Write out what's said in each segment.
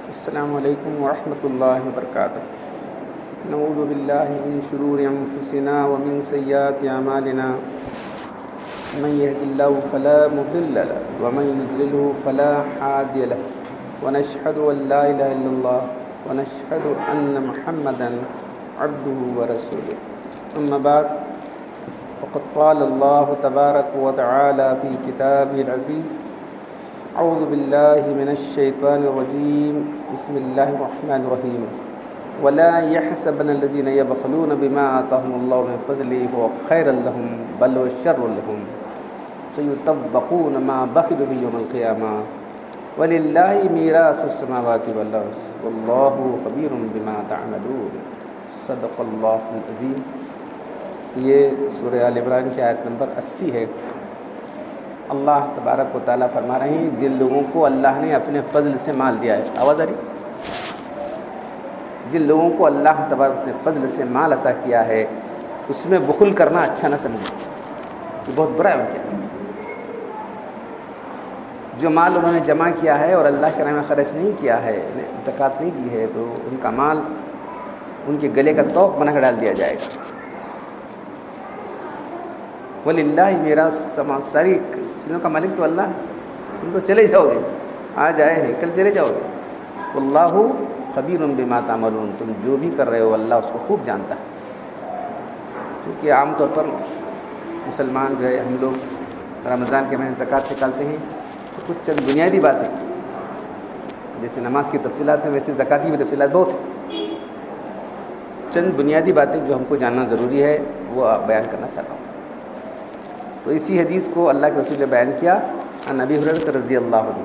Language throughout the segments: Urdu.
السلام علیکم ورحمۃ اللہ وبرکاتہ۔ نعوذ باللہ من شرور انفسنا ومن سیئات اعمالنا، من يهد الله فلا مضل له ومن يضلل فلا هادي له، ونشهد ان لا اله الا الله ونشهد ان محمدا عبده ورسوله، اما بعد فقد قال الله تبارك وتعالى في كتابه العزيز: اعوذ باللہ من الشیطان الرجیم، بسم اللہ الرحمن الرحیم، ولا يحسبن الذين يبخلون بما آتاهم الله من فضله هو خيرا لهم بل هو شر لهم سيطوقون ما بخلوا به يوم القيامة ولله ميراث السماوات والارض والله خبير بما تعملون۔ صدق اللہ العظیم۔ یہ سورہ آل عمران کی آیت نمبر 80 ہے۔ اللہ تبارک و تعالیٰ فرما رہے ہیں جن لوگوں کو اللہ نے اپنے فضل سے مال دیا ہے، آواز آ رہی؟ جن لوگوں کو اللہ تبارک نے فضل سے مال عطا کیا ہے اس میں بخل کرنا اچھا نہ سمجھیں، یہ بہت برا ہے ان کے۔ جو مال انہوں نے جمع کیا ہے اور اللہ کے راہ میں خرچ نہیں کیا ہے، زکوٰۃ نہیں دی ہے، تو ان کا مال ان کے گلے کا توق بنا کر ڈال دیا جائے گا۔ وَلِلَّهِ مِيرَاثُ السَّمَاوَاتِ، ساری چیزوں کا مالک تو اللہ ہے، ان کو چلے جاؤ گے، آج آئے ہیں کل چلے جاؤ گے۔ وَاللَّهُ خَبِيرٌ بِمَا تَعْمَلُونَ، تم جو بھی کر رہے ہو اللہ اس کو خوب جانتا ہے۔ کیونکہ عام طور پر مسلمان جو ہے، ہم لوگ رمضان کے مہینے زکوٰۃ نکالتے ہیں تو کچھ چند بنیادی باتیں جیسے نماز کی تفصیلات ہیں، ویسے زکوٰۃ کی بھی تفصیلات بہت ہیں۔ چند بنیادی باتیں جو ہم کو جاننا ضروری ہے وہ بیان کرنا چاہتا ہوں۔ تو اسی حدیث کو اللہ کے رسول نے بیان کیا، عن ابی ہریرہ رضی اللہ عنہ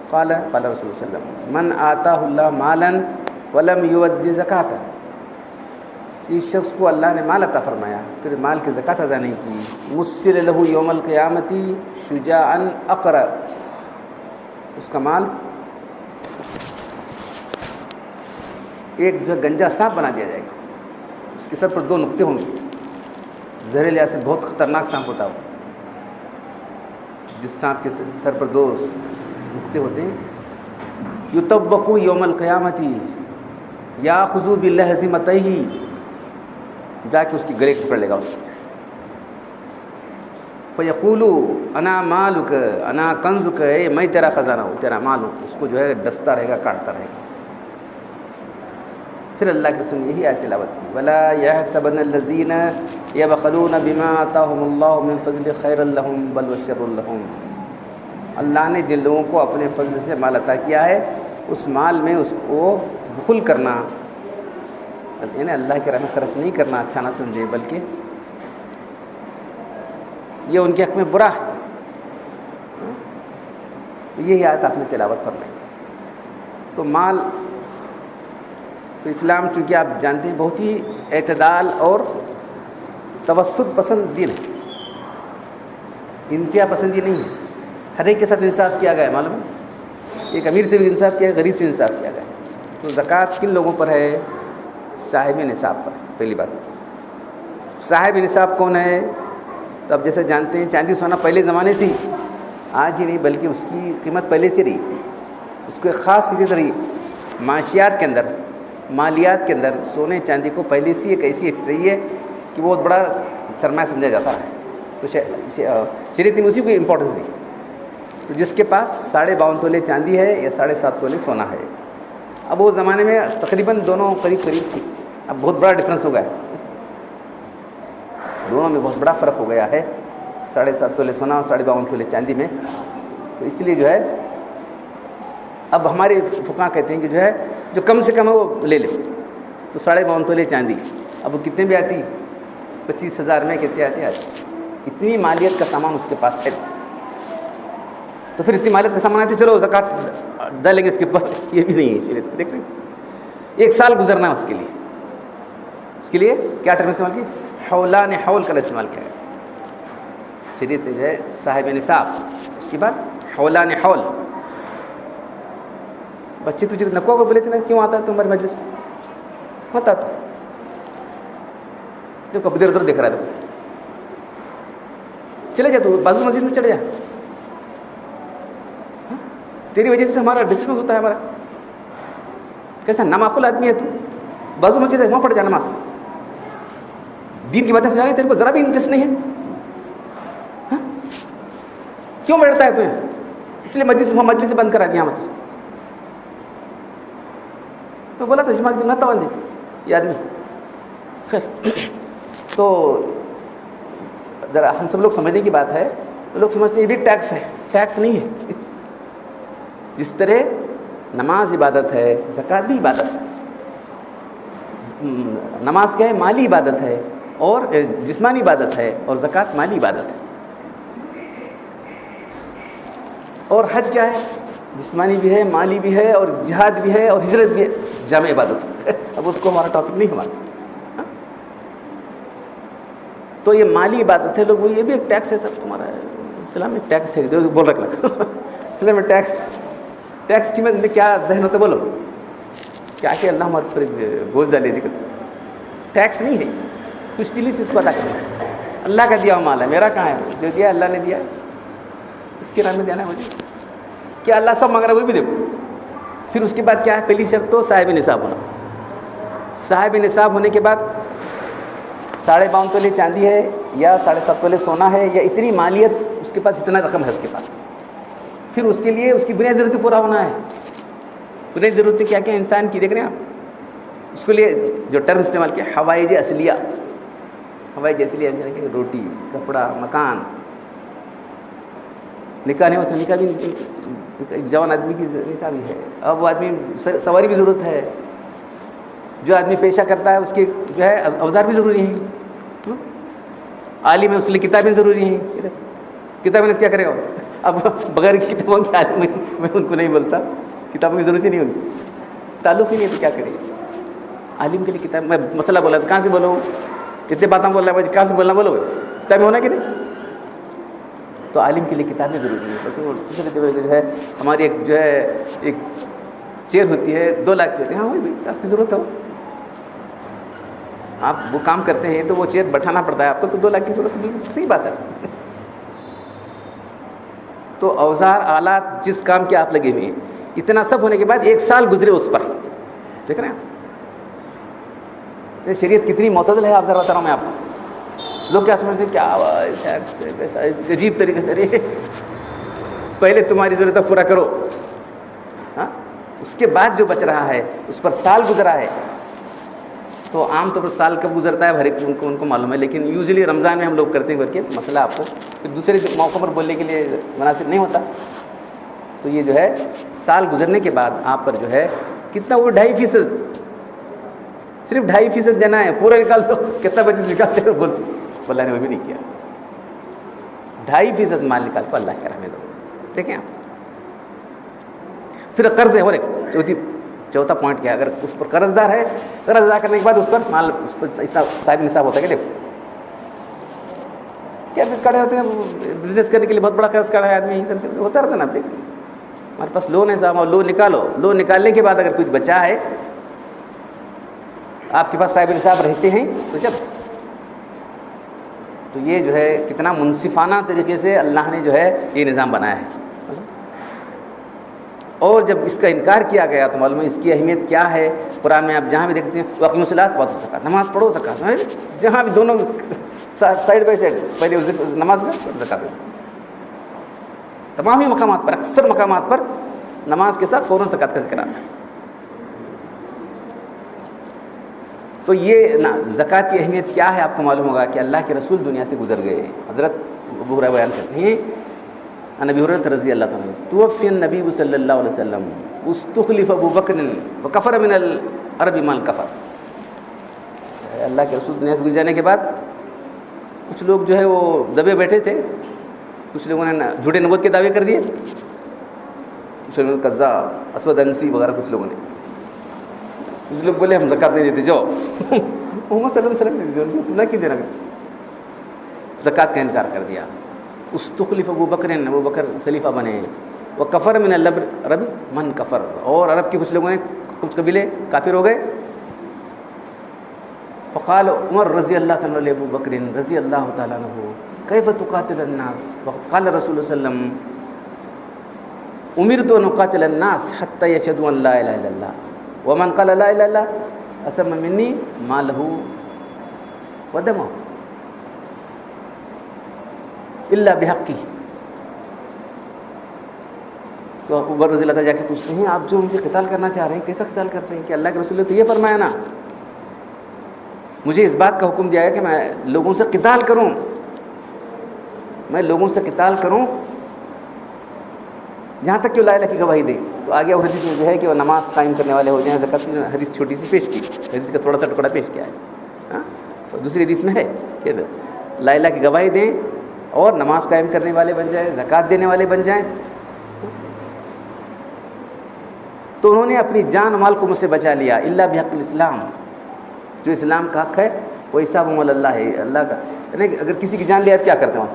قال قال رسول اللہ صلی اللہ علیہ وسلم: من آتاہ اللہ مالا ولم یؤد زکاۃ، اس شخص کو اللہ نے مال عطا فرمایا پھر مال کی زکوٰۃ ادا نہیں کی، مثل لہ یوم القیامۃ شجاعا اقرع، اس کا مال ایک جو گنجا سانپ بنا دیا جائے گا، اس کے سر پر 2 نقطے ہوں گے، زہریلے لحاظ سے بہت خطرناک سانپ ہوتا ہے، جس سانپ کے سر پر 2 نقطے ہوتے ہیں۔ یطوق یوم القیامت یاخذ بلحظمتہ، جا کے اس کی گلے پکڑ لے گا اس کو، فیقول انا مالک انا کنزک، میں تیرا خزانہ ہوں، تیرا مال ہوں، اس کو جو ہے ڈستا رہے گا، کاٹتا رہے گا۔ پھر اللہ کے سن یہی آیت تلاوت کی: ولا يحسبن الذين يبخلون بما آتاهم الله من فضله خيرا لهم بل هو شر لهم، اللہ نے جن لوگوں کو اپنے فضل سے مال عطا کیا ہے اس مال میں اس کو بخل کرنا، یعنی اللہ کے راہ میں خرچ نہیں کرنا اچھا نہ سمجھے، بلکہ یہ ان کے حق میں برا ہے۔ یہی آیت آپ نے تلاوت فرمائی۔ تو مال تو اسلام چونکہ آپ جانتے ہیں بہت ہی اعتدال اور توسط پسند دین ہے، انتہا پسندی نہیں ہے، ہر ایک کے ساتھ انصاف کیا گیا ہے، معلوم ہے، ایک امیر سے بھی انصاف کیا ہے، غریب سے بھی انصاف کیا گیا ہے۔ تو زکوٰۃ کن لوگوں پر ہے؟ صاحب نصاب پر۔ پہلی بات، صاحب نصاب کون ہے؟ تو اب جیسے جانتے ہیں چاندی سونا پہلے زمانے سے ہی، آج ہی نہیں بلکہ اس کی قیمت پہلے سے رہی، اس کو ایک خاص چیز رہی، معاشیات کے اندر، مالیات کے اندر سونے چاندی کو پہلے سے ایک ایسی رہی ہے کہ وہ بہت بڑا سرمایہ سمجھا جاتا ہے، تو شریعت نے اسی کو امپورٹنس دی۔ تو جس کے پاس 52.5 تولے چاندی ہے یا 7.5 تولے سونا ہے، اب وہ زمانے میں تقریباً دونوں قریب قریب تھی، اب بہت بڑا ڈفرینس ہو گیا ہے، دونوں میں بہت بڑا فرق ہو گیا ہے، 7.5 تولے سونا اور 52.5 تولے چاندی میں۔ تو اس لیے جو ہے اب ہمارے فقہاء کہتے ہیں کہ جو ہے جو کم سے کم ہے وہ لے لے، تو 52.5 تولے چاندی، اب وہ کتنے بھی آتی؟ 25,000 میں کتنے آتے آج؟ اتنی مالیت کا سامان اس کے پاس ہے، تو پھر اتنی مالیت کا سامان آتی، چلو زکوٰۃ ڈالیں گے اس کے اوپر، یہ بھی نہیں ہے شریعت۔ دیکھ رہے ہیں، 1 سال گزرنا ہے اس کے لیے کیا ٹرم استعمال کی؟ حولان حول کا استعمال کیا ہے شریعت نے، جو ہے صاحب نصاب، اس کے بعد حولان حول۔ بچے تجھے نکوا کو بولے تھے نا، کیوں آتا ہے تمہاری مجلس میں؟ مت آتا، جو کب ادھر ادھر دیکھ رہا تھا، چلے جا، تو بازو مسجد میں چلے جا، تیری وجہ سے ہمارا ڈسٹربنس ہوتا ہے ہمارا۔ کیسا نامعقول آدمی ہے تو، بازو مسجد ہے وہاں پڑھ جا نماز، دین کی باتیں سمجھانے تیرے کو ذرا بھی انٹرسٹ نہیں ہے، ہاں؟ کیوں بیٹھتا ہے تو یہاں؟ اس لیے مجلس بند کرا دیا مجھے، تو بولا تو اجماع نہ تو یہ آدمی خیر۔ تو ذرا ہم سب لوگ سمجھنے کی بات ہے، لوگ سمجھتے ہیں یہ بھی ٹیکس ہے، ٹیکس نہیں ہے۔ جس طرح نماز عبادت ہے، زکوٰۃ بھی عبادت ہے۔ نماز کیا ہے؟ مالی عبادت ہے، اور جسمانی عبادت ہے، اور زکوٰۃ مالی عبادت ہے۔ اور حج کیا ہے؟ جسمانی بھی ہے، مالی بھی ہے، اور جہاد بھی ہے، اور ہجرت بھی ہے، جامع عبادت ہے۔ اب اس کو ہمارا ٹاپک نہیں ہمارا، تو یہ مالی عبادت ہے۔ لوگ یہ بھی ایک ٹیکس ہے، سب تمہارا اسلام میں ٹیکس ہے، جو بول رکھنا اسلام میں ٹیکس کی میں کیا ذہن ہوتا بولو کیا کہ اللہ ہمارے پر بوجھ ڈالے ذکر، ٹیکس نہیں ہے، کچھ دلی سے اس کو ادا کرنا، اللہ کا دیا ہوا مال ہے، میرا کہاں ہے؟ جو دیا اللہ نے دیا، اس کے نام میں دینا ہے مجھے، کیا اللہ سب مانگ رہا ہے وہ بھی دیکھو۔ پھر اس کے بعد کیا ہے؟ پہلی شرط تو صاحب نصاب ہونا، صاحب نصاب ہونے کے بعد 52.5 تولے چاندی ہے، یا 7.5 تولے سونا ہے، یا اتنی مالیت اس کے پاس، اتنا رقم ہے اس کے پاس۔ پھر اس کے لیے اس کی بنیادی ضرورتیں پورا ہونا ہے۔ بنیادی ضرورتیں کیا کیا انسان کی دیکھ رہے ہیں آپ؟ اس کے لیے جو ٹرم استعمال کیا، حوائج اصلیہ، حوائج اصلیہ کہ روٹی، کپڑا، مکان۔ نکاح نہیں ہوتا، نکاح بھی جوان آدمی کی نکاح بھی ہے، اب وہ آدمی سواری بھی ضرورت ہے، جو آدمی پیشہ کرتا ہے اس کے جو ہے اوزار بھی ضروری ہیں، عالم ہے اس لیے کتابیں ضروری ہیں، کتابیں کیا کرے گا؟ اب بغیر کتابوں کے عالم میں ان کو نہیں بولتا، کتابوں کی ضرورت ہی نہیں، ان کی تعلق ہی نہیں ہے تو کیا کرے گا؟ عالم کے لیے کتاب، میں مسئلہ بولا کہاں سے بولوں؟ کتنے باتیں بول رہا ہے، کہاں سے بولنا بولو، کتابیں ہونا کہ نہیں؟ تو عالم کے لیے کتابیں ضروری ہیں۔ بس جو ہے ہماری ایک جو ہے ایک چیئر ہوتی ہے 2 لاکھ کی ہوتی ہے، ہاں وہی آپ کی ضرورت ہو، آپ وہ کام کرتے ہیں تو وہ چیئر بٹھانا پڑتا ہے آپ کو، تو 2 لاکھ کی ضرورت ہے، صحیح بات ہے۔ تو اوزار آلات جس کام کے آپ لگے ہوئے ہیں، اتنا سب ہونے کے بعد 1 سال گزرے اس پر، دیکھ رہے ہیں یہ شریعت کتنی معتدل ہے۔ آپ ذرا بتا رہا ہوں میں آپ کو، لوگ کیا سمجھتے ہیں، کیا عجیب طریقے سے، پہلے تمہاری ضرورت پورا کرو، ہاں اس کے بعد جو بچ رہا ہے اس پر سال گزرا ہے۔ تو عام طور پر سال کب گزرتا ہے ہر ایک ان کو معلوم ہے، لیکن یوزلی رمضان میں ہم لوگ کرتے ہیں کر کے مسئلہ آپ کو پھر دوسرے موقع پر بولنے کے لیے مناسب نہیں ہوتا۔ تو یہ جو ہے سال گزرنے کے بعد آپ پر جو ہے کتنا، وہ 2.5%، صرف 2.5% دینا ہے، پورا نکال دو، کتنا بچے نکالتے ہو بول، اللہ نے وہ بھی نہیں کیا، 2.5% مال نکال کو اللہ کے رہنے دو۔ دیکھیں آپ، پھر قرض ہے، اور ایک چوتھا پوائنٹ کیا ہے، اگر اس پر قرض دار ہے، قرض ادا کرنے کے بعد اس پر مال، اس پر اتنا صاحب نصاب ہوتا ہے کہ دیکھو کیا کھڑے ہوتے ہیں بزنس کرنے کے لیے، بہت بڑا قرض کھڑا ہے آدمی، ہوتا رہتا نا، آپ دیکھیں ہمارے پاس لون ہے صاحب، اور لون نکالو، لون نکالنے کے بعد اگر کچھ بچا ہے آپ کے پاس صاحب نصاب رہتے ہیں تو جب، تو یہ جو ہے کتنا منصفانہ طریقے سے اللہ نے جو ہے یہ نظام بنایا ہے۔ اور جب اس کا انکار کیا گیا تو معلوم ہے اس کی اہمیت کیا ہے۔ قرآن میں آپ جہاں بھی دیکھتے ہیں واقعی الصلاۃ و زکوٰۃ، نماز پڑھو زکوٰۃ، جہاں بھی دونوں سائڈ بائی سائڈ، پہلے نماز کا زکوٰۃ، تمام ہی مقامات پر، اکثر مقامات پر نماز کے ساتھ فوراً زکوٰۃ کا ذکر آتا ہے۔ تو یہ زکوٰۃ کی اہمیت کیا ہے آپ کو معلوم ہوگا کہ اللہ کے رسول دنیا سے گزر گئے۔ حضرت ابو ہریرہ بیان کرتے ہیں، نبی ہریرہ رضی اللہ تعالیٰ عنہ، توفی النبی صلی اللہ علیہ وسلم استخلف ابو بکر وکفر من العرب من کفر۔ اللہ کے رسول دنیا سے گزر جانے کے بعد کچھ لوگ جو ہے وہ دبے بیٹھے تھے، کچھ لوگوں نے جھوٹے نبوت کے دعوے کر دیے، کچھ لوگوں نے کذاب، اسود انسی وغیرہ، کچھ لوگوں نے، کچھ لوگ بولے ہم زکوٰۃ نہیں دیتے، جاؤ محمد صلی اللہ علیہ وسلم نہ کی دینا، زکوٰۃ کا انکار کر دیا۔ استخلف ابو بکر، ابو بکر خلیفہ بنے، وہ کفر من العرب من کفر، اور عرب کے کچھ لوگوں نے، کچھ قبیلے کافر ہو گئے۔ فقال عمر رضی اللہ تعالیٰ عنہ ابو بکر رضی اللہ تعالیٰ عنہ کیف تقاتل الناس، وقال رسول اللہ صلی اللہ علیہ وسلم امرت ان اقاتل الناس حتى يشهدوا ان لا الہ الا اللہ ومن قال لا الہ الا اللہ عصم منی مالہ ودمہ الا بحقی. تو عمر رضی اللہ تعالیٰ جا کے پوچھتے ہیں آپ جو مجھے قتال کرنا چاہ رہے ہیں کیسا قتال کرتے ہیں؟ کہ اللہ کے رسول نے تو یہ فرمایا نا، مجھے اس بات کا حکم دیا ہے کہ میں لوگوں سے قتال کروں، میں لوگوں سے قتال کروں جہاں تک کہ لا الہ کی گواہی دے. تو آگے اور حدیث میں جو ہے کہ وہ نماز قائم کرنے والے ہو جائیں. زکوٰۃ کی حدیث چھوٹی سی پیش کی، حدیث کا تھوڑا سا ٹکڑا پیش کیا ہے. ہاں، اور دوسری حدیث میں ہے کہ لا الہ کی گواہی دیں اور نماز قائم کرنے والے بن جائیں، زکوٰۃ دینے والے بن جائیں. تو انہوں نے اپنی جان مال کو مجھ سے بچا لیا. الا بحق الاسلام، جو اسلام کا حق ہے وہ حساب اللہ ہے، اللہ کا. یعنی اگر کسی کی جان لیا تو کیا کرتے ہیں؟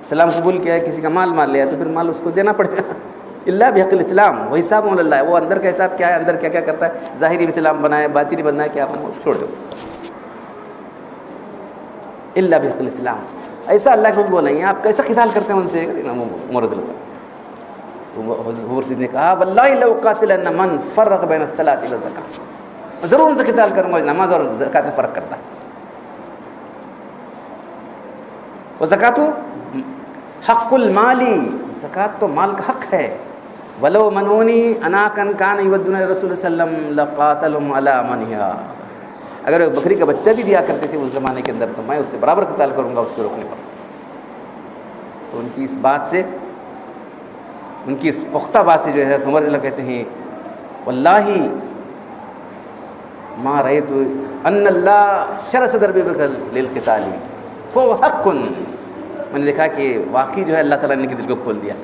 اسلام قبول کیا ہے، کسی کا مال مار لیا تو پھر مال اس کو دینا پڑے گا. الا بحق الاسلام وہ حساب اللہ ہے. وہ اندر کا حساب کیا ہے، اندر کیا کیا کرتا ہے، ظاہری اسلام بنائے باطنی بننا ہے کیا اپنا چھوڑ دو. الا بحق الاسلام ایسا اللہ کو بولیں گے. آپ کیسا قتال کرتے ہیں ان سے؟ عمر رضی اللہ حضور نے کہا واللہ لو قاتلن من فرق بین الصلاۃ والزکاۃ، ضرور ان سے قتال کروں گا نماز اور زکوٰۃ میں فرق کرتا ہے. وزکوٰۃ حق المالی، زکوٰۃ تو مال کا حق ہے. ولو منونی اناکن کان یودون رسول صلی اللہ علیہ وسلم لقاتلهم علی منها، اگر بکری کا بچہ بھی دیا کرتے تھے اس زمانے کے اندر تو میں اس سے برابر قتال کروں گا اس کو روکنے پر. تو ان کی اس بات سے، ان کی اس پختہ بات سے جو ہے عمر اللہ کہتے ہیں واللہ ما رأیت ان اللہ شرع صدر ابی بکر للقتال فهو حق. میں نے دیکھا کہ واقعی جو ہے اللہ تعالیٰ نے ان کے دل کو کھول دیا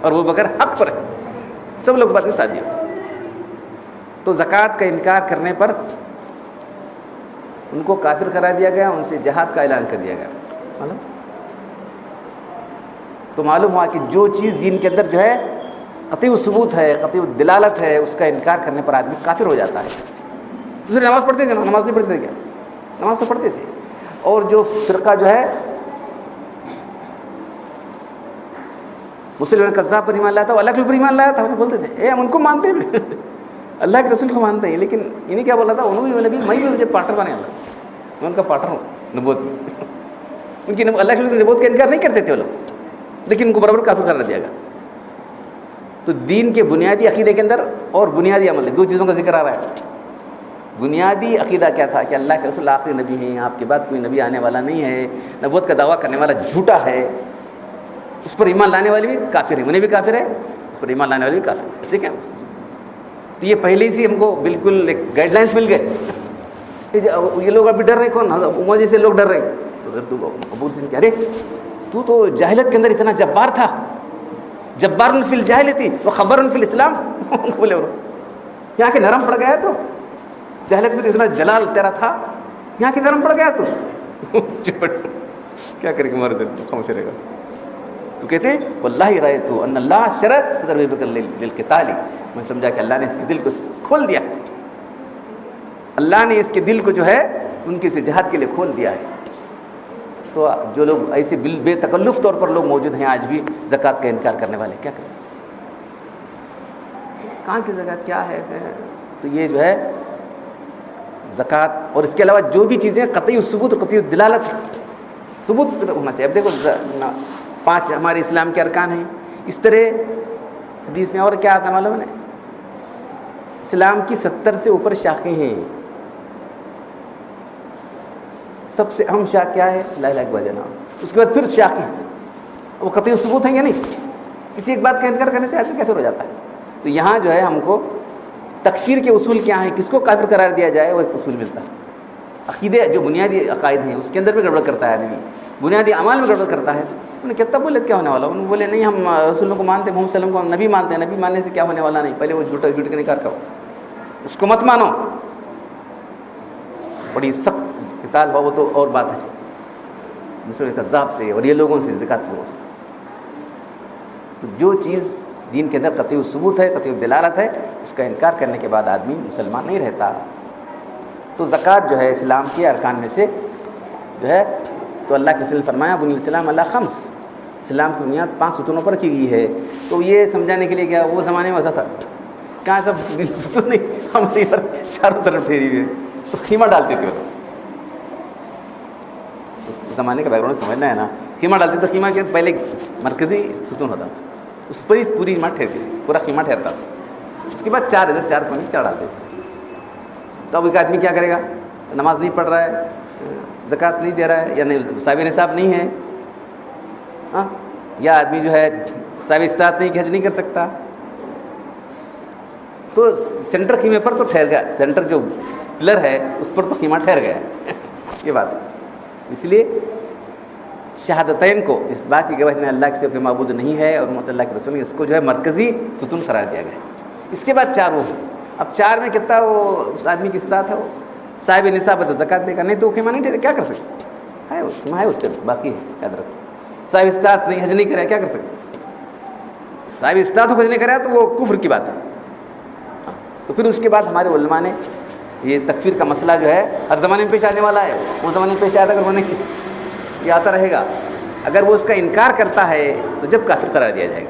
اور وہ بکر حق پر ہے. سب لوگ بات میں ساتھ دیا. تو زکوٰۃ کا انکار کرنے پر ان کو کافر قرار دیا گیا، ان سے جہاد کا اعلان کر دیا گیا. تو معلوم ہوا کہ جو چیز دین کے اندر جو ہے قطعی ثبوت ہے، قطعی دلالت ہے، اس کا انکار کرنے پر آدمی کافر ہو جاتا ہے. دوسرے نماز پڑھتے تھے نا، نماز نہیں پڑھتے تھے کیا؟ نماز تو پڑھتے تھے. اور جو فرقہ جو ہے مسلم قذاب پر ایمان لایا تھا، وہ اللہ کے اوپر ایمان لایا تھا، وہ بولتے تھے اے ہم ان کو مانتے ہیں، اللہ کے رسول کو مانتے ہیں. لیکن انہیں کیا بولا تھا؟ انہوں بھی نبی، میں بھی مجھے پارٹنر بنے اللہ، میں ان کا پارٹنر ہوں نبوت میں. ان کی اللہ کے نبوت کا انکار نہیں کرتے تھے وہ لوگ، لیکن ان کو برابر کافر قرار دیا گیا. تو دین کے بنیادی عقیدے کے اندر اور بنیادی عمل، دو چیزوں کا ذکر آ رہا ہے. بنیادی عقیدہ کیا تھا کہ اللہ کے رسول آخری نبی ہیں، آپ کے بعد کوئی نبی آنے والا نہیں ہے، نبوت کا دعویٰ کرنے والا جھوٹا ہے، اس پر ایمان لانے والے بھی کافر ہیں، انہیں بھی کافر ہے، اس پر ایمان لانے والے بھی کافر ہیں. ٹھیک ہے. تو یہ پہلے سے ہم کو بالکل ایک گائیڈ لائنس مل گئے. یہ لوگ ابھی ڈر رہے، کون عمر جیسے لوگ ڈر رہے. تو ابو سنگھ کہہ رہے تو جاہلیت کے اندر اتنا جبار تھا، جبار فی الجاہلیتی و خبر فی الاسلام. بولے یہاں کے نرم پڑ گیا، تو جاہلیت میں اتنا جلال تیرا تھا، یہاں کے نرم پڑ گیا تو کیا کرے گا، مر دے خاموش رہے گا. تو کہتے ہیں واللہ رأیت ان اللہ شرع صدر ابی بکر للقتال، میں سمجھا کہ اللہ نے اس کے دل کو کھول دیا، اللہ نے اس کے دل کو جو ہے ان کے سے جہاد کے لیے کھول دیا ہے. تو جو لوگ ایسے بے تکلف طور پر لوگ موجود ہیں آج بھی زکوٰۃ کا انکار کرنے والے، کیا کر سکتے ہیں؟ کہاں کی زکوٰۃ کیا ہے؟ تو یہ جو ہے زکوٰۃ اور اس کے علاوہ جو بھی چیزیں قطعی ثبوت، قطعی دلالت، ثبوت ہونا چاہیے. اب دیکھو 5 ہمارے اسلام کے ارکان ہیں. اس طرح حدیث میں اور کیا آتا ہے معلوم ہے؟ اسلام کی 70 سے اوپر شاخیں ہیں. سب سے اہم شاخ کیا ہے؟ لا الہ الا اللہ جناب. اس کے بعد پھر شاخیں، وہ قطعی ثبوت ہیں یا نہیں؟ کسی ایک بات کا انکار کرنے سے ایسے کیسے ہو جاتا ہے؟ تو یہاں جو ہے ہم کو تکفیر کے اصول کیا ہیں، کس کو کافر قرار دیا جائے، وہ ایک اصول ملتا ہے. عقیدے جو بنیادی عقائد ہیں اس کے اندر بھی گڑبڑ کرتا ہے آدمی، بنیادی اعمال میں گڑبڑ کرتا ہے. انہوں نے کتنا بولے کیا ہونے والا؟ انہوں نے بولے نہیں ہم رسولوں کو مانتے ہیں، محمد صلی اللہ علیہ وسلم کو ہم نبی مانتے ہیں، نبی ماننے سے کیا ہونے والا نہیں. پہلے وہ جھوٹ کا انکار کرو، اس کو مت مانو. بڑی سخت قتال ہوا وہ تو اور بات ہے، مسلم قذاب سے اور یہ لوگوں سے، زکوٰۃ سے. تو جو چیز دین کے اندر قطعی ثبوت ہے، قطعی دلالت ہے، اس کا انکار کرنے کے بعد آدمی مسلمان نہیں رہتا. تو زکوٰۃ جو ہے اسلام کے ارکان میں سے جو ہے، تو اللہ کے رسول نے فرمایا بنی الاسلام علی 5، اسلام کی بنیاد 5 ستونوں پر کی گئی ہے. تو یہ سمجھانے کے لیے کیا وہ زمانے میں ایسا تھا کہاں سب نہیں ہماری چاروں طرف پھیری ہوئی ہے، تو خیمہ ڈالتے تھے وہ لوگ. اس زمانے کا بیک گراؤنڈ سمجھنا ہے نا. خیمہ ڈالتے تو خیمہ کے پہلے مرکزی ستون ہوتا تھا، اس پر ہی پوری عمارت ٹھہرتی تھی، پورا خیمہ ٹھہرتا تھا. اس کے بعد چار ادھر چار کونے چار ڈالتے تھے. تو اب ایک آدمی کیا کرے گا؟ نماز نہیں پڑھ رہا ہے، زکوٰۃ نہیں دے رہا ہے، یا نہیں صاحب نصاب نہیں ہے، ہاں، یا آدمی جو ہے صاحب استطاعت نہیں کہ حج نہیں کر سکتا، تو سینٹر خیمے پر تو ٹھہر گیا، سینٹر جو پلر ہے اس پر تو خیمہ ٹھہر گیا ہے. یہ بات ہے. اس لیے شہادتین کو، اس بات کی گواہی اللہ کے سوا کوئی معبود نہیں ہے اور محمد اللہ کے رسول ہے، اس کو جو ہے مرکزی ستون قرار دیا گیا. اس کے بعد چار وہ ہیں. اب چار میں کتنا وہ اس آدمی کی استطاعت ہے، وہ صاحب نصاب ہے تو زکوٰۃ دے گا، نہیں تو وہ خیمہ نہیں ٹھہرے، کیا کر سکتے ہے؟ خیمہ ہے اس کے باقی ہے، یاد رکھو. صاحب استطاعت نہیں، حج نہیں کرا، کیا کر سکتے؟ صاحب استطاعت کو حج نہیں کرا تو وہ کفر کی بات ہے. تو پھر اس کے بعد ہمارے علماء نے یہ تکفیر کا مسئلہ جو ہے ہر زمانے میں پیش آنے والا ہے، وہ زمانے میں پیش آیا تھا اگر وہ نہیں، یہ آتا رہے گا. اگر وہ اس کا انکار کرتا ہے تو جب کافر قرار دیا جائے گا.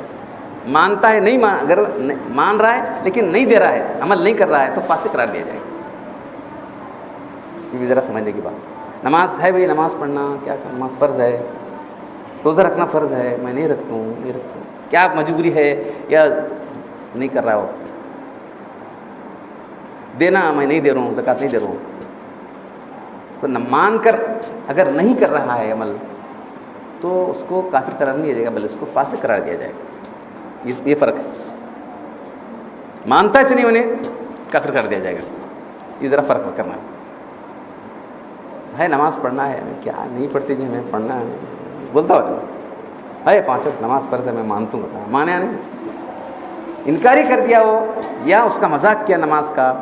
مانتا ہے نہیں، اگر مان رہا ہے لیکن نہیں دے رہا ہے، عمل نہیں کر رہا ہے، تو فاسق قرار دیا جائے گا. یہ بھی ذرا سمجھنے کی بات. نماز ہے بھائی، نماز پڑھنا کیا، نماز فرض ہے، روزہ رکھنا فرض ہے، میں نہیں رکھتا ہوں، کیا مجبوری ہے یا نہیں کر رہا ہو، دینا میں نہیں دے رہا ہوں، زکوٰۃ نہیں دے رہا ہوں، تو نہ مان کر اگر نہیں کر رہا ہے عمل تو اس کو کافر قرار نہیں دیا جائے گا، بلکہ اس کو فاسق قرار دیا جائے گا. یہ فرق ہے. مانتا ہے نہیں انہیں کافر کر دیا جائے گا. یہ ذرا فرق کرنا ہے. نماز پڑھنا ہے، میں کیا نہیں پڑھتی جی، ہمیں پڑھنا ہے بولتا ہوتا ہے، 5 وقت نماز فرض ہے، میں مانتا ہوں، مانے نہیں، انکاری کر دیا وہ، یا اس کا مذاق کیا نماز کا،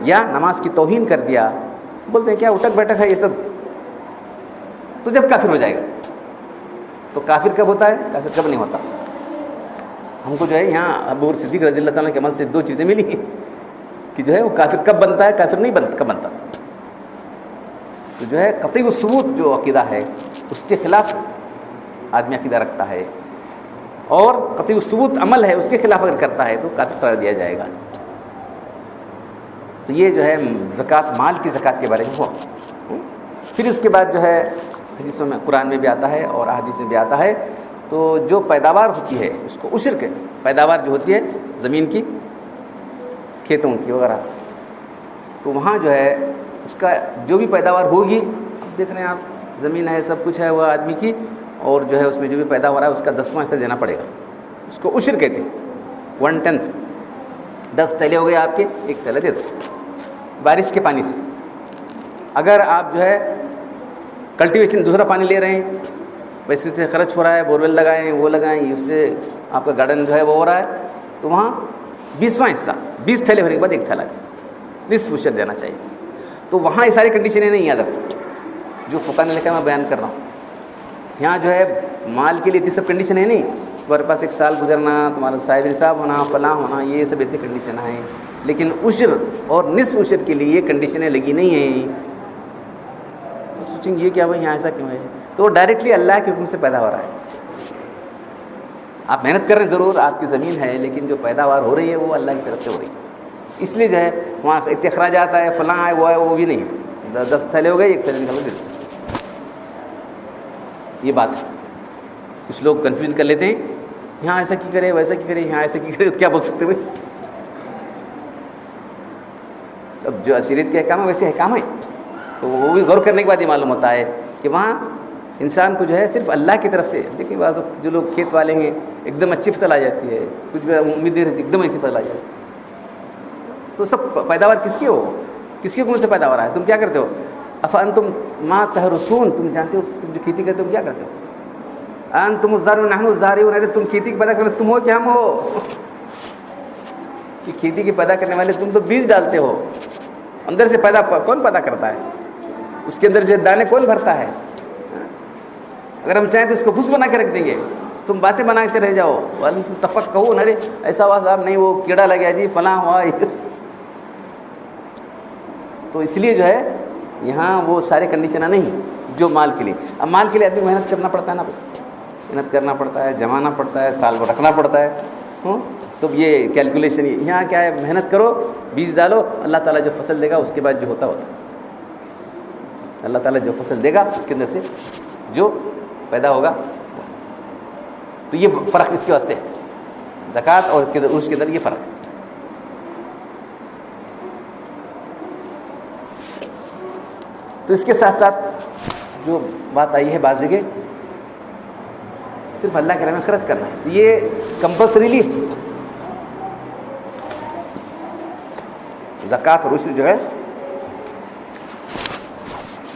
یا نماز کی توہین کر دیا، بولتے ہیں کیا اٹھک بیٹھک ہے یہ سب، تو جب کافر ہو جائے گا. تو کافر کب ہوتا ہے، کافر کب نہیں ہوتا. ہم کو جو ہے یہاں ابو بکر صدیق رضی اللہ تعالیٰ کے عمل سے 2 چیزیں ملی ہیں کہ جو ہے وہ کافر کب بنتا ہے، کافر نہیں بنتا کب بنتا. تو جو ہے قطعی الثبوت جو عقیدہ ہے اس کے خلاف آدمی عقیدہ رکھتا ہے، اور قطعی الثبوت عمل ہے اس کے خلاف اگر کرتا ہے تو کافر قرار دیا جائے گا. تو یہ جو ہے زکوٰۃ، مال کی زکوٰۃ کے بارے میں ہوا. پھر اس کے بعد جو ہے حدیثوں میں، قرآن میں بھی آتا ہے اور احادیث میں بھی آتا ہے، تو جو پیداوار ہوتی ہے اس کو عشر کے، پیداوار جو ہوتی ہے زمین کی، کھیتوں کی وغیرہ، تو وہاں جو ہے اس کا جو بھی پیداوار ہوگی، اب دیکھ رہے ہیں آپ زمین ہے، سب کچھ ہے وہ آدمی کی، اور جو ہے اس میں جو بھی پیدا ہو رہا ہے اس کا 10واں حصہ دینا پڑے گا. اس کو عشر کہتے ہیں. 1/10. 10 تھیلے ہو گئے آپ کے، 1 تھیلا دے دو بارش کے پانی سے. اگر آپ جو ہے کلٹیویشن دوسرا پانی لے رہے ہیں، ویسے سے خرچ ہو رہا ہے، بورویل لگائیں، وہ لگائیں، اس سے آپ کا گارڈن جو ہے وہ ہو رہا ہے، تو وہاں 20واں حصہ، 20 تھیلے ہونے کے بعد 1 تھیلا نصف عشر دینا چاہیے. تو وہاں یہ ساری کنڈیشنیں نہیں یاد رکھتی جو فقہ نے لکھا میں بیان کر رہا ہوں. یہاں جو ہے مال کے لیے اتنی سب کنڈیشن ہے نہیں، تمہارے پاس 1 سال گزرنا، تمہارا صاحب نصاب ہونا، فلاں ہونا، یہ سب اتنی کنڈیشن ہیں. لیکن عشر اور نصف عشر کے لیے یہ کنڈیشنیں لگی نہیں ہیں. سوچیں گے یہ کیا بھائی یہاں ایسا کیوں ہے؟ تو وہ ڈائریکٹلی اللہ کے حکم سے پیدا ہو رہا ہے. آپ محنت کر رہے ہیں ضرور، آپ کی زمین ہے، لیکن جو پیداوار ہو رہی ہے وہ اللہ کی طرف سے ہو رہی ہے. اس لیے جو ہے وہاں اتنے اخراجات آئے، فلاں آئے، وہ بھی نہیں ہے. 10 تھیلے ہو گئے، 1 تھیلے نکل گئے. یہ بات ہے. کچھ لوگ کنفیوژن کر لیتے ہیں، یہاں ایسا کی کرے، ویسا کی کرے، یہاں ایسا کی کرے، تو کیا بول سکتے بھائی؟ اب جو اثریت کے احکام ہے ویسے احکام ہے، تو وہ بھی غور کرنے کے بعد یہ معلوم ہوتا ہے کہ وہاں انسان کو جو ہے صرف اللہ کی طرف سے. دیکھیں بعض جو لوگ کھیت والے ہیں ایک دم اچھی فصل آ جاتی ہے، کچھ بھی امید نہیں رہتی، ایک دم ایسی فصل آ جاتی ہے. تو سب پیداوار کس کی ہو؟ کس کے حکم سے پیدا ہو رہا ہے؟ تم کیا کرتے ہو؟ افانتم ما تحرسون، تم جانتے ہو تم جو کھیتی کرتے ہو کیا کرتے ہو؟ انتم الزارعون نحن الزارعون، تم کھیتی کی پیدا کرنے تم ہو کہ ہم ہو؟ کہ کھیتی کی پیدا کرنے والے تم تو بیج ڈالتے ہو، اندر سے پیدا کون پیدا کرتا ہے؟ اس کے اندر جو دانے کون بھرتا ہے؟ اگر ہم چاہیں تو اس کو بھوس بنا کے رکھ دیں گے، تم باتیں بناتے رہ جاؤ. تفقہوا، نہ ایسا ہوا صاحب نہیں وہ کیڑا لگ گیا جی، فلاں ہوا. تو اس لیے جو ہے یہاں وہ سارے کنڈیشنیں نہیں جو مال کے لیے. اب مال کے لیے آدمی محنت کرنا پڑتا ہے نا، محنت کرنا پڑتا ہے، جمانا پڑتا ہے، سال بھر رکھنا پڑتا ہے. سب یہ کیلکولیشن یہاں کیا ہے، محنت کرو، بیج ڈالو، اللہ تعالیٰ جو فصل دے گا اس کے بعد جو ہوتا اللہ تعالیٰ جو فصل دے گا اس کے اندر سے جو پیدا ہوگا. تو یہ فرق اس کے واسطے ہے، زکوٰۃ اور اس کے اندر یہ فرق ہے. تو اس کے ساتھ ساتھ جو بات آئی ہے بعض جگہ صرف اللہ کے راہ میں خرچ کرنا ہے، یہ کمپلسریلی زکوٰۃ اور عشر جو ہے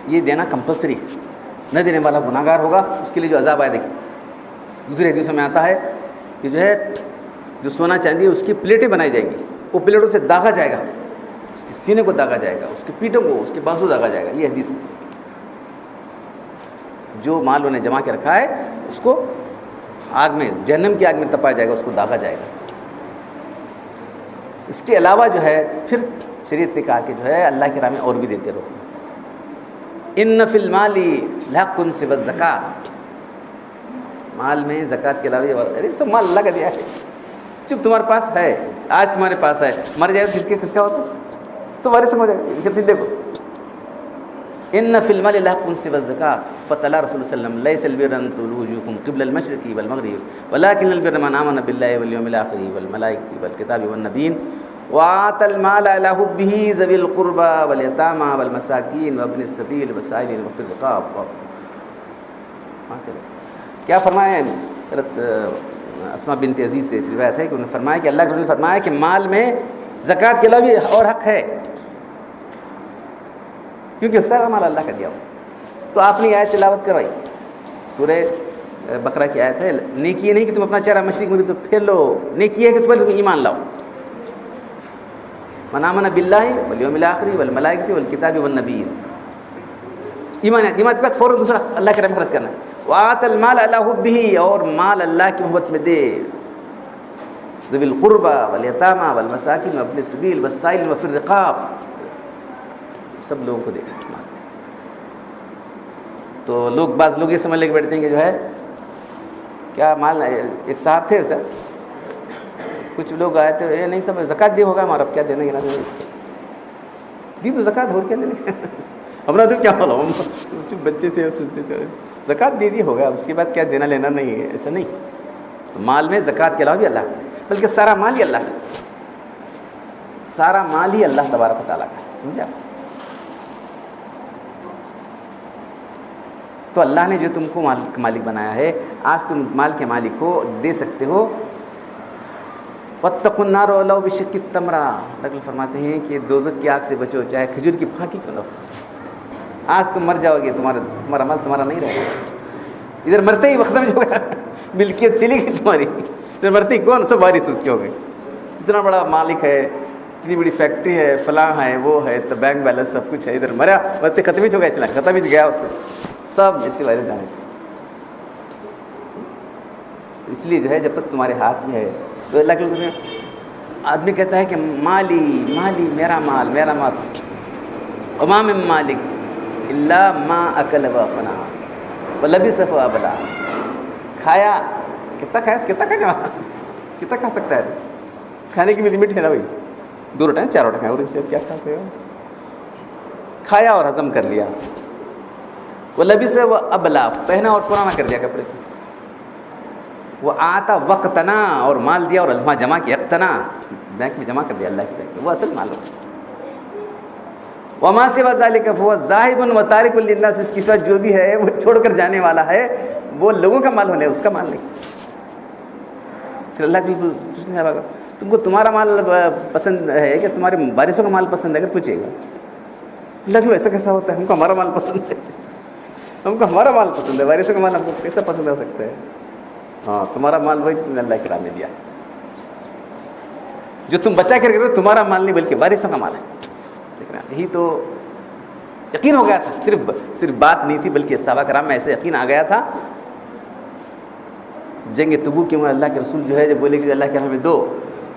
یہ دینا کمپلسری، نہ دینے والا گناہ گار ہوگا، اس کے لیے جو عذاب آئے. دیکھیں دوسری حدیثوں میں آتا ہے کہ جو ہے جو سونا چاندی ہے اس کی پلیٹیں بنائی جائیں گی، وہ پلیٹوں سے داغا جائے گا، اس کے سینے کو داغا جائے گا، اس کے پیٹوں کو، اس کے بازو داغا جائے گا. یہ حدیث جو مال انہیں جمع کے رکھا ہے اس کو آگ میں، جہنم کی آگ میں تپایا جائے گا، اس کو داغا جائے گا. اس کے علاوہ جو ہے پھر شریعت نے کہا کہ جو ہے اللہ کے راہ میں اور بھی دیتے رہو. ان فی المال حق سوی الزکوٰۃ، مال میں زکوٰۃ کے علاوہ سب مال اللہ کا دیا ہے، چپ تمہارے پاس ہے، آج تمہارے پاس ہے، مر جائے تو کس کا ہوتا سب وارث ہو جائے گا. دیکھو ان فی المال حق سوی الزکوٰۃ فتلا رسول صلی اللہ علیہ وسلم لیس البر ان تولوا وجوهکم قبل المشرق والمغرب ولكن البر من آمن بالله واليوم الآخر والملائکة والکتاب والنبیین وآتى المال على حبه ذوي القربى واليتامى والمساکین وابن السبیل والسائلین وفي الرقاب. کیا فرمایا ہے حضرت اسماء بنت عزیز سے روایت ہے کہ انہوں نے فرمایا کہ اللہ کے رسول نے فرمایا کہ مال میں زکوٰۃ کے علاوہ بھی اور حق ہے، کیونکہ سارا مال اللہ کا دیا ہو. تو آپ نے یہ آیت تلاوت کروائی، سورہ بقرہ کی آیت ہے. نیکی یہ نہیں کہ تم اپنا چہرہ مشرق مغرب تو پھیر لو، نیکی ہے کہ تم ایمان لاؤ. من آمن باللہ والیوم الآخر والملائکۃ والکتاب والنبیین، ایمان ہے، ایمان کے بعد فوراً دوسرا اللہ کے راہ میں خرچ کرنا ہے. وآت المال علی حبہ، اور مال اللہ کی محبت میں دے. ذوی القربى والیتامى والمساکین وابن السبیل والسائلین وفی الرقاب، سب لوگوں کو دے. تو بعض لوگ یہ سمجھ لے کے بیٹھتے ہیں کہ جو ہے کیا مال، ایک صاحب تھے سر، کچھ لوگ آئے تھے، یہ نہیں سب زکوٰۃ دی ہوگا ہمارا، اب کیا دینا دینا دی تو زکوٰۃ ہو کیا دینا اپنا تو کیا معلوم، بچے تھے زکوٰۃ دے دی ہوگا، اس کے بعد کیا دینا لینا نہیں ہے، ایسا نہیں. تو مال میں زکوٰۃ کے علاوہ بھی اللہ کا، بلکہ سارا مال ہی اللہ کا، سارا مال ہی اللہ تبارک و تعالیٰ کا، سمجھا. تو اللہ نے جو تم کو مالک بنایا ہے، آج تم مال کے مالک ہو، دے سکتے ہو. واتقوا النار ولو بشق التمرہ، اللہ فرماتے ہیں کہ دوزخ کی آگ سے بچو چاہے کھجور کی پھانکی کیوں نہ ہو. آج تم مر جاؤ گے، تمہارا مال تمہارا نہیں رہے گا. ادھر مرتے ہی وقت میں جو ملکیت چلی گئی تمہاری، ادھر مرتے ہی کون سب وارث اس کے ہو گئے. اتنا بڑا مالک ہے، اتنی بڑی فیکٹری ہے، فلاں ہے، وہ ہے، تو بینک بیلنس سب کچھ ہے، ادھر مرا مرتے ختم ہی ہو گیا، اسلام ختم ہی گیا اس کو، سب ایسے وارث جانے. اس لیے جو ہے جب تک تمہارے ہاتھ میں ہے تو اللہ کے آدمی کہتا ہے کہ مالی مالی، میرا مال میرا مال. وما من مالک الا ما اکل وافنا ولبس وابلا. کھایا کتنا کھایا، کتنا کھانا، کتنا کھا سکتا ہے، کھانے کی بھی لمٹ ہے نا بھائی، 2 روٹیں 4 روٹیں کھائیں، اور اس سے کیا کھاتے ہو. کھایا اور ہضم کر لیا. ولبس وابلا، پہنا اور پرانا کر دیا کپڑے. وہ آتا وقتنا، اور مال دیا اور الما جمع کیا، اقتنا بینک میں جمع کر دیا اللہ کے بینک میں، وہ اصل مال ہو. وما سوى ذلك فهو ذاهب وتارك للناس، اس کے ساتھ جو بھی ہے وہ چھوڑ کر جانے والا ہے، وہ لوگوں کا مال ہونے، اس کا مال نہیں. پھر اللہ کی پوچھنے لگا تم کو تمہارا مال پسند ہے کہ تمہارے وارثوں کا مال پسند ہے، اگر پوچھے گا اللہ کی ایسا کیسا ہوتا ہے، ہم کو ہمارا مال پسند ہے، ہم کو ہمارا مال پسند ہے، وارثوں کا مال ہم کو کیسا پسند ہو سکتا ہے. ہاں تمہارا مال وہی تم نے اللہ کے راہ میں دیا، جو تم بچا کر کرو تمہارا مال نہیں بلکہ وارثوں کا مال ہے. یہی تو یقین ہو گیا تھا، صرف بات نہیں تھی بلکہ صحابہ کرام میں ایسے یقین آ گیا تھا. جنگ تبوک کے اللہ کے رسول جو ہے جب بولے کہ اللہ کے ہمیں دو،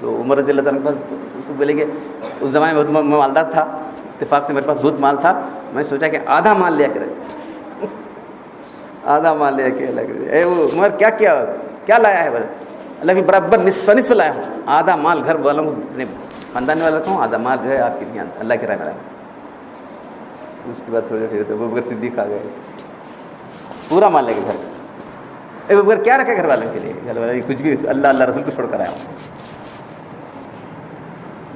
تو عمر رضی اللہ تعالیٰ کے پاس بولے کہ اس زمانے میں بہت مالدار تھا، اتفاق سے میرے پاس بہت مال تھا، میں سوچا کہ آدھا مال لیا کرے، آدھا مال لیا کہ اللہ کے وہ عمر کیا لایا ہے بولے اللہ بھی برابر نصف لایا ہوں، آدھا مال گھر والوں کو اپنے خاندان والا رکھا ہوں، آدھا مال جو ہے آپ کے لیے اللہ کے راہ میں لایا ہوں۔ اس کے بعد تھوڑے پھر ابو بکر صدیق آ گئے، پورا مال لے کے گھر۔ ابو بکر کیا رکھا گھر والوں کے لیے؟ گھر والے کچھ بھی، اللہ اللہ رسول کو چھوڑ کر آیا ہوں۔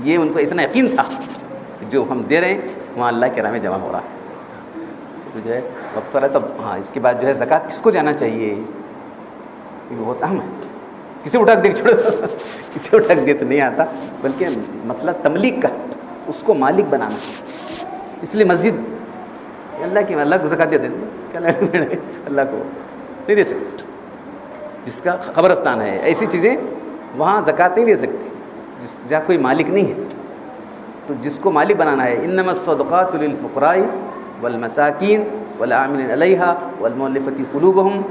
یہ ان کو اتنا یقین تھا کہ جو ہم دے رہے ہیں وہاں اللہ کے راہ میں جمع ہو رہا ہے۔ تو جو ہے وقت پر ہے تب ہاں اس کے بعد جو ہے زکوٰۃ کس کو جانا چاہیے، یہ بہت اہم ہے۔ کسی اٹھک دے چھوڑو، کسی اٹھک دے تو نہیں آتا، بلکہ مسئلہ تملیک کا، اس کو مالک بنانا۔ اس لیے مسجد اللہ کی، اللہ کو زکوٰۃ دے دیں، اللہ کو نہیں دے سکتے۔ جس کا قبرستان ہے، ایسی چیزیں وہاں زکوٰۃ نہیں دے سکتے جہاں کوئی مالک نہیں ہے۔ تو جس کو مالک بنانا ہے، انما الصدقات للفقراء والمساکین والعاملین علیہا والمؤلفۃ قلوبہم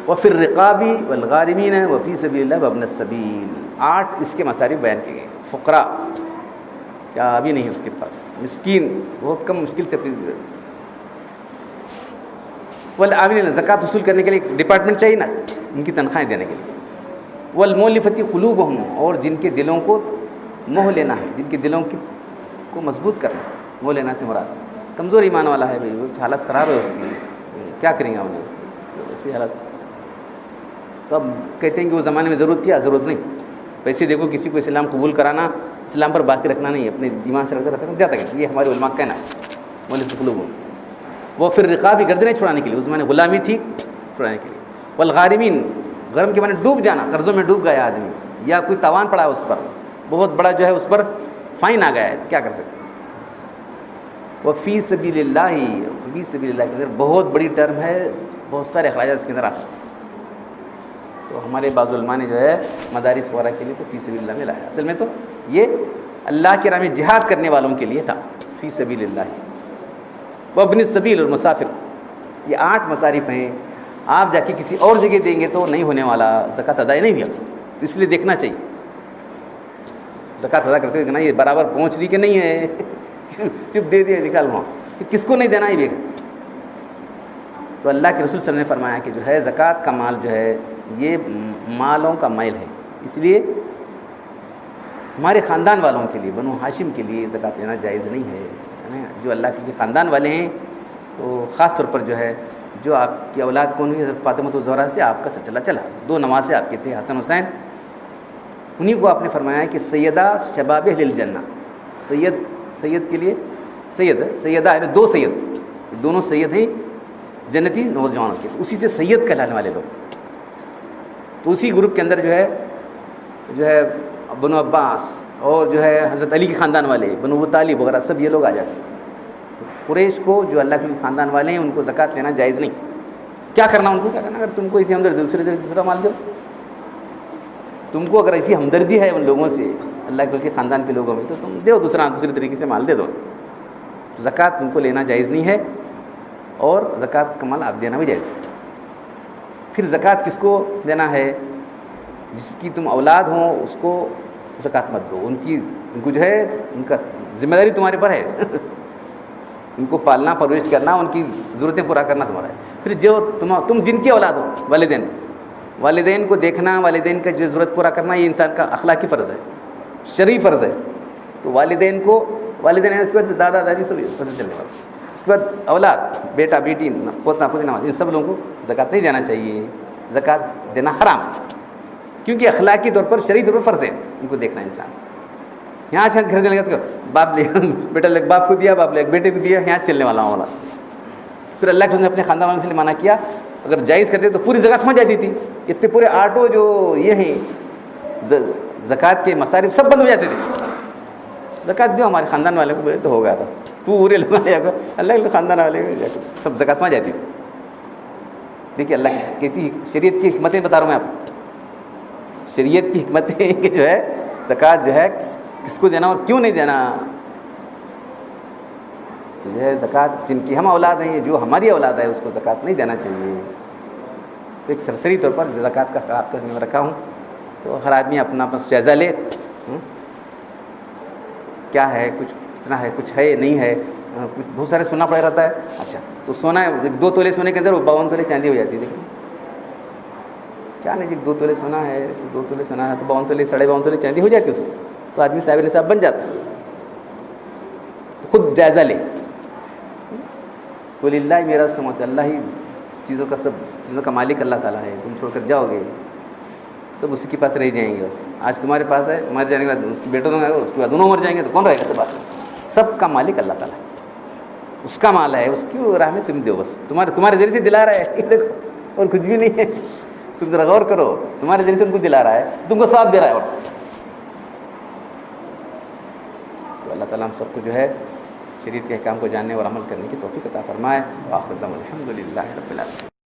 وفی الرقاب والغارمین وفی سبیل اللہ وابن السبیل۔ 8 اس کے مصارف بیان کیے گئے۔ فقراء کیا ابھی نہیں ہے اس کے پاس، مسکین بہت کم مشکل سے اپنی، والعاملین زکوٰۃ وصول کرنے کے لیے ایک ڈپارٹمنٹ چاہیے نا، ان کی تنخواہیں دینے کے لیے، والمؤلفۃ قلوبہم اور جن کے دلوں کو موہ لینا ہے، جن کے دلوں کو مضبوط کرنا۔ موہ لینا سے مراد کمزور ایمان والا ہے، بھائی وہ حالت خراب ہے اس کی، کیا کریں گے ہم نے ایسی حالت۔ تو اب کہتے ہیں کہ وہ زمانے میں ضرورت کیا، ضرورت نہیں، ویسے دیکھو کسی کو اسلام قبول کرانا، اسلام پر باقی رکھنا نہیں، اپنے ایمان سے رکھتے رہتے جاتا ہے۔ یہ ہمارے علماء کا کہنا ہے، مؤلفۃ قلوبہم۔ وہ پھر رقابی گردنیں چھڑانے کے لیے، اس زمانے غلامی تھی، چھڑانے کے لیے۔ والغارمین، غرم کے معنی ڈوب جانا، قرضوں میں ڈوب گیا آدمی، یا کوئی تاوان پڑا اس پر، بہت بڑا جو ہے اس پر فائن آ گیا ہے، کیا کر سکتے۔ وہ فی سبیل اللہ، فی سبیل اللہ کے اندر بہت بڑی ٹرم ہے، بہت سارے اخراجات اس کے اندر آ سکتے ہیں۔ تو ہمارے بعض علماء نے جو ہے مدارس وغیرہ کے لیے تو فی سبیل اللہ میں لایا، اصل میں تو یہ اللہ کے راہ میں جہاد کرنے والوں کے لیے تھا، فی سبیل اللہ۔ وہ ابن السبیل اور مسافر، یہ 8 مصارف ہیں۔ آپ جا کے کسی اور جگہ دیں گے تو نہیں ہونے والا، زکوٰۃ ادا نہیں دیا، تو اس لیے دیکھنا چاہیے زکوٰۃ ادا کرتے ہوئے کہ نا یہ برابر پہنچ رہی کہ نہیں ہے، چپ دے دیا نکال وہاں، کہ کس کو نہیں دینا ہے یہ۔ تو اللہ کے رسول صلی اللہ علیہ وسلم نے فرمایا کہ جو ہے زکوٰۃ کا مال جو ہے یہ مالوں کا میل ہے، اس لیے ہمارے خاندان والوں کے لیے، بنو ہاشم کے لیے زکوٰۃ لینا جائز نہیں ہے۔ جو اللہ کے خاندان والے ہیں تو خاص طور پر جو ہے جو آپ کی اولاد کون ہوئی، حضرت فاطمہ الزہرا سے آپ کا سلسلہ چلا، 2 نواسے آپ کے تھے، حسن حسین، انہیں کو آپ نے فرمایا کہ سیدہ شباب اہل الجنہ، سید کے لیے سیدہ ہے، 2 سید، دونوں سید ہیں جنتی نوجوانوں کے، اسی سے سید کہلانے والے لوگ۔ تو اسی گروپ کے اندر جو ہے بنو عباس اور جو ہے حضرت علی کے خاندان والے، بنو ابو طالب وغیرہ سب یہ لوگ آ جاتے ہیں۔ قریش کو جو اللہ کے خاندان والے ہیں ان کو زکوٰۃ لینا جائز نہیں۔ کیا کرنا ان کو، کیا کرنا، اگر تم کو اسی ہمدردی دوسرا مال دو، تم کو اگر ایسی ہمدردی ہے ان لوگوں سے، اللہ کے خاندان کے لوگوں میں، تو تم دو دوسرے طریقے سے مال دے دو۔ زکوٰۃ تم کو لینا جائز نہیں ہے، اور زکوٰۃ کا مال آپ دینا بھی جائز نہیں۔ پھر زکوٰۃ کس کو دینا ہے؟ جس کی تم اولاد ہوں اس کو زکوٰۃ مت دو، ان کو جو ہے ان کا ذمہ داری تمہارے پر ہے ان کو پالنا پرورش کرنا، ان کی ضرورتیں پورا کرنا تمہارا ہے۔ پھر جو تم جن کی اولاد ہو، والدین کو دیکھنا، والدین کا جو ضرورت پورا کرنا، یہ انسان کا اخلاقی فرض ہے، شرعی فرض ہے۔ تو والدین ہے، اس کے بعد دادا دادی سب چلنے والا، اس کے بعد اولاد، بیٹا بیٹی، پوتا پوتی، ان سب لوگوں کو زکوٰۃ نہیں دینا چاہیے، زکوٰۃ دینا حرام، کیونکہ اخلاقی طور پر شرعی طور پر فرض ہے ان کو دیکھنا انسان۔ یہاں سے گھر چلے گا تو باپ لے بیٹا لے باپ کو دیا، باپ لے بیٹے کو دیا، یہاں چلنے والا ہوں والا۔ پھر اللہ کے نے اپنے خاندان والوں سے منع کیا، اگر جائز کرتے تو پوری زکوٰۃ پہنچ جاتی تھی، اتنے پورے آٹو جو یہ ہیں زکوٰۃ کے مصارف سب بند ہو جاتے تھے۔ زکوٰۃ دو ہمارے خاندان والے کو تو ہو گیا تھا، پورے لوگ اللہ کے خاندان والے سب زکوٰۃ پہنچ جاتی تھی۔ دیکھیے اللہ کی کیسی شریعت کی حکمتیں بتا رہا ہوں میں آپ کو، شریعت کی حکمتیں کہ جو ہے زکوٰۃ جو ہے کس کو دینا اور کیوں نہیں دینا۔ جو ہے زکوٰۃ جن کی ہم اولاد ہیں، جو ہماری اولاد ہے، اس کو زکوٰۃ نہیں دینا چاہیے۔ تو ایک سرسری طور پر زکوٰۃ کا خراب کرنے میں رکھا ہوں، تو ہر آدمی اپنا جائزہ لے، کیا ہے، کچھ اتنا ہے، کچھ ہے نہیں ہے، کچھ بہت سارے سونا پڑا رہتا ہے۔ اچھا تو سونا 2 تولے سونے کے اندر 52 تولے چاندی ہو جاتی ہے، دیکھیں کیا نہیں جی 2 تولے سونا ہے، 2 تولے سونا ہے تو 52 تولے 52.5 تولے چاندی ہو جاتی اس کو، تو آدمی صاحب نصاب بن جاتا. تو خود جائزہ لے. وَلِلَّهِ مِيرَاثُ السَّمَاوَاتِ، اللہ ہی چیزوں کا مالک اللہ تعالیٰ ہے. تم چھوڑ کر جاؤ گے سب اسی کے پاس رہ جائیں گے. بس آج تمہارے پاس ہے، مر جانے کے بعد اس کے بیٹوں گے، اس کے بعد دونوں مر جائیں گے تو کون رہے گا؟ سب کا مالک اللہ تعالیٰ ہے. اس کا مال ہے، اس کی راہ میں تم دو. بس تمہارے ذریعے سے دلا رہا ہے یہ دیکھو، اور کچھ بھی نہیں ہے. تم ذرا غور کرو، تمہارے ذریعے سے ان کو دلا رہا ہے، تم کو ساتھ دے رہا ہے. اور تو اللہ تعالیٰ ہم سب کو جو ہے شریعت کے احکام کو جاننے اور عمل کرنے کی توفیق عطا فرمائے. وآخر دعوانا الحمد للہ رب العالمین.